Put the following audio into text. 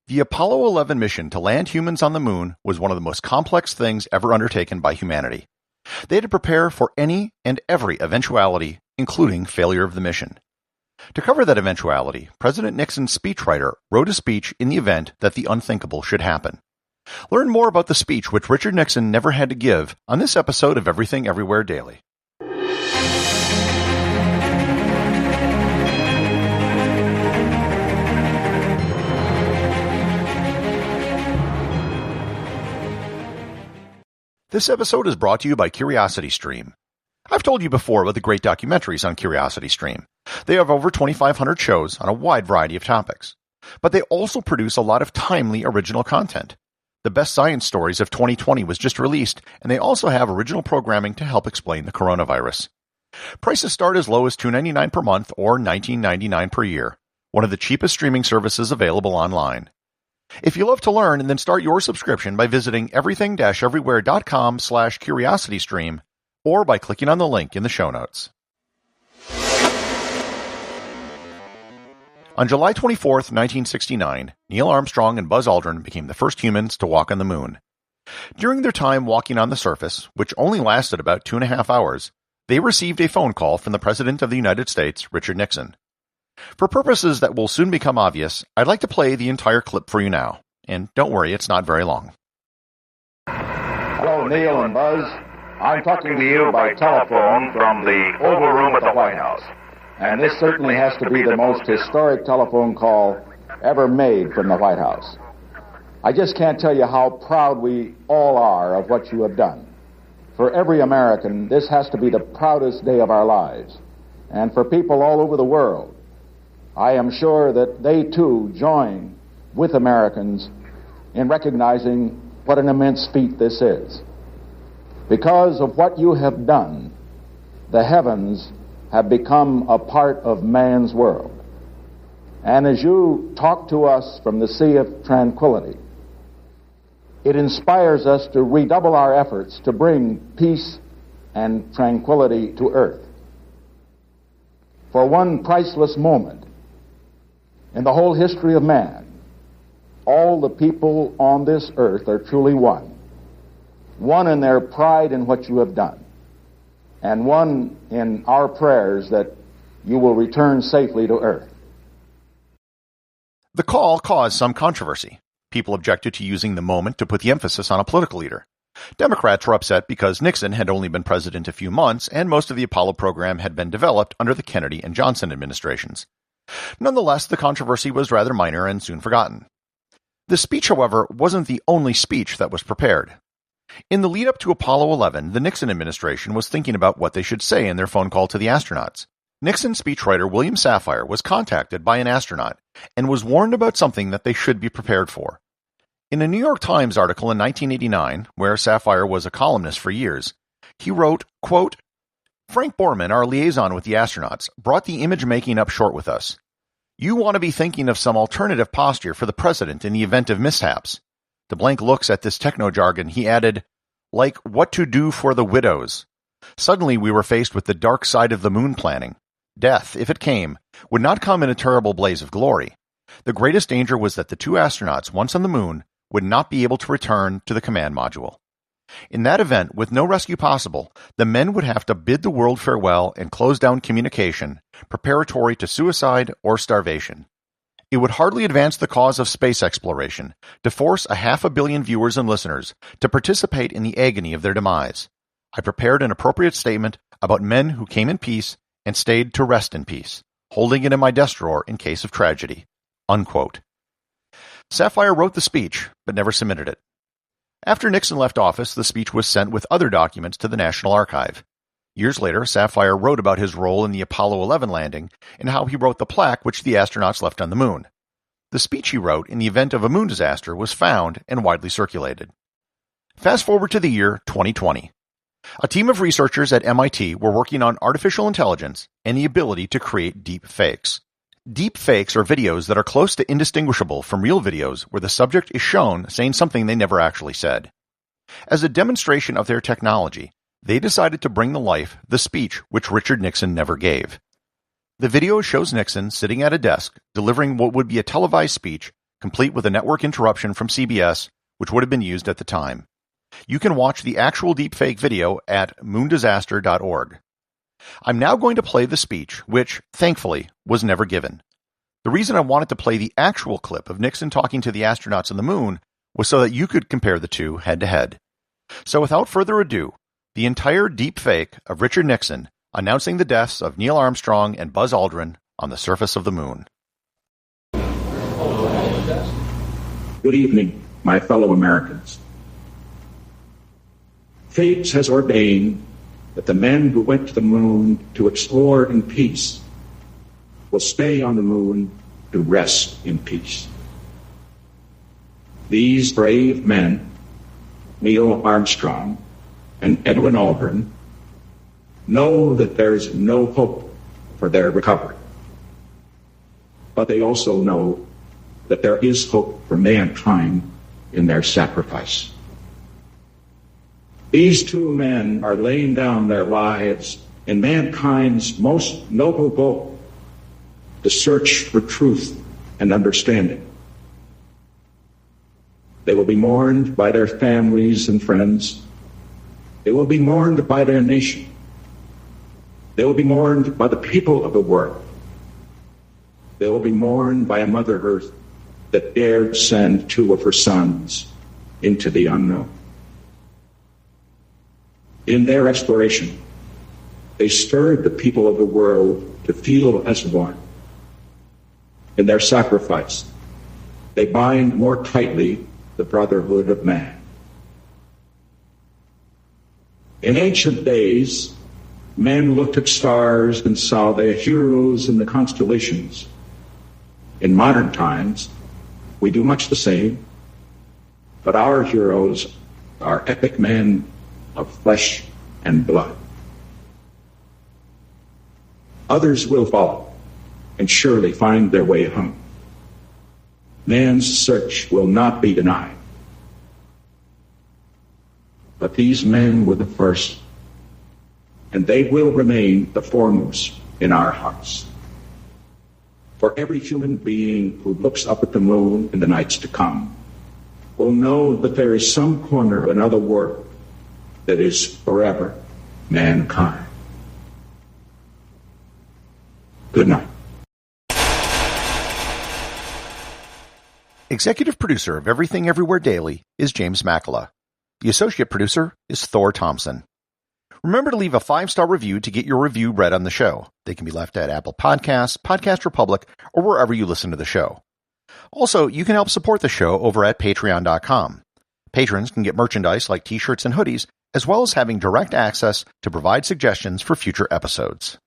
The Apollo 11 mission to land humans on the moon was one of the most complex things ever undertaken by humanity. They had to prepare for any and every eventuality, including failure of the mission. To cover that eventuality, President Nixon's speechwriter wrote a speech in the event that the unthinkable should happen. Learn more about the speech which Richard Nixon never had to give on this episode of Everything Everywhere Daily. This episode is brought to you by CuriosityStream. I've told you before about the great documentaries on CuriosityStream. They have over 2,500 shows on a wide variety of topics. But they also produce a lot of timely original content. The Best Science Stories of 2020 was just released, and they also have original programming to help explain the coronavirus. Prices start as low as $2.99 per month or $19.99 per year, one of the cheapest streaming services available online. If you love to learn, then start your subscription by visiting everything-everywhere.com/curiositystream or by clicking on the link in the show notes. On July 24, 1969, Neil Armstrong and Buzz Aldrin became the first humans to walk on the moon. During their time walking on the surface, which only lasted about 2.5 hours, they received a phone call from the President of the United States, Richard Nixon. For purposes that will soon become obvious, I'd like to play the entire clip for you now. And don't worry, it's not very long. Hello, Neil and Buzz. I'm talking to you by telephone from the Oval Room at the White House. And this certainly has to be the most historic telephone call ever made from the White House. I just can't tell you how proud we all are of what you have done. For every American, this has to be the proudest day of our lives. And for people all over the world, I am sure that they too join with Americans in recognizing what an immense feat this is. Because of what you have done, the heavens have become a part of man's world. And as you talk to us from the Sea of Tranquility, it inspires us to redouble our efforts to bring peace and tranquility to earth. For one priceless moment in the whole history of man, all the people on this earth are truly one. One in their pride in what you have done, and one in our prayers that you will return safely to earth. The call caused some controversy. People objected to using the moment to put the emphasis on a political leader. Democrats were upset because Nixon had only been president a few months, and most of the Apollo program had been developed under the Kennedy and Johnson administrations. Nonetheless, the controversy was rather minor and soon forgotten. The speech, however, wasn't the only speech that was prepared. In the lead-up to Apollo 11, the Nixon administration was thinking about what they should say in their phone call to the astronauts. Nixon speechwriter William Safire was contacted by an astronaut and was warned about something that they should be prepared for. In a New York Times article in 1989, where Safire was a columnist for years, he wrote, quote, "Frank Borman, our liaison with the astronauts, brought the image-making up short with us. You want to be thinking of some alternative posture for the president in the event of mishaps." To blank looks at this techno-jargon, he added, "Like what to do for the widows." Suddenly we were faced with the dark side of the moon planning. Death, if it came, would not come in a terrible blaze of glory. The greatest danger was that the two astronauts, once on the moon, would not be able to return to the command module. In that event, with no rescue possible, the men would have to bid the world farewell and close down communication, preparatory to suicide or starvation. It would hardly advance the cause of space exploration to force 500 million viewers and listeners to participate in the agony of their demise. I prepared an appropriate statement about men who came in peace and stayed to rest in peace, holding it in my desk drawer in case of tragedy." Unquote. Safire wrote the speech, but never submitted it. After Nixon left office, the speech was sent with other documents to the National Archive. Years later, Safire wrote about his role in the Apollo 11 landing and how he wrote the plaque which the astronauts left on the moon. The speech he wrote in the event of a moon disaster was found and widely circulated. Fast forward to the year 2020. A team of researchers at MIT were working on artificial intelligence and the ability to create deep fakes. Deep fakes are videos that are close to indistinguishable from real videos where the subject is shown saying something they never actually said. As a demonstration of their technology, they decided to bring to life the speech which Richard Nixon never gave. The video shows Nixon sitting at a desk delivering what would be a televised speech complete with a network interruption from CBS, which would have been used at the time. You can watch the actual deepfake video at moondisaster.org. I'm now going to play the speech, which, thankfully, was never given. The reason I wanted to play the actual clip of Nixon talking to the astronauts on the moon was so that you could compare the two head-to-head. So without further ado, the entire deepfake of Richard Nixon announcing the deaths of Neil Armstrong and Buzz Aldrin on the surface of the moon. Good evening, my fellow Americans. Fate has ordained that the men who went to the moon to explore in peace will stay on the moon to rest in peace. These brave men, Neil Armstrong and Edwin Aldrin, know that there is no hope for their recovery. But they also know that there is hope for mankind in their sacrifice. These two men are laying down their lives in mankind's most noble goal, to search for truth and understanding. They will be mourned by their families and friends. They will be mourned by their nation. They will be mourned by the people of the world. They will be mourned by a Mother Earth that dared send two of her sons into the unknown. In their exploration, they stirred the people of the world to feel as one. In their sacrifice, they bind more tightly the brotherhood of man. In ancient days, men looked at stars and saw their heroes in the constellations. In modern times, we do much the same, but our heroes are epic men of flesh and blood. Others will follow and surely find their way home. Man's search will not be denied. But these men were the first, and they will remain the foremost in our hearts. For every human being who looks up at the moon in the nights to come will know that there is some corner of another world that is forever mankind. Good night. Executive producer of Everything Everywhere Daily is James Makkyla. The associate producer is Thor Thomsen. Remember to leave a 5-star review to get your review read on the show. They can be left at Apple Podcasts, Podcast Republic, or wherever you listen to the show. Also, you can help support the show over at patreon.com. Patrons can get merchandise like t-shirts and hoodies, as well as having direct access to provide suggestions for future episodes.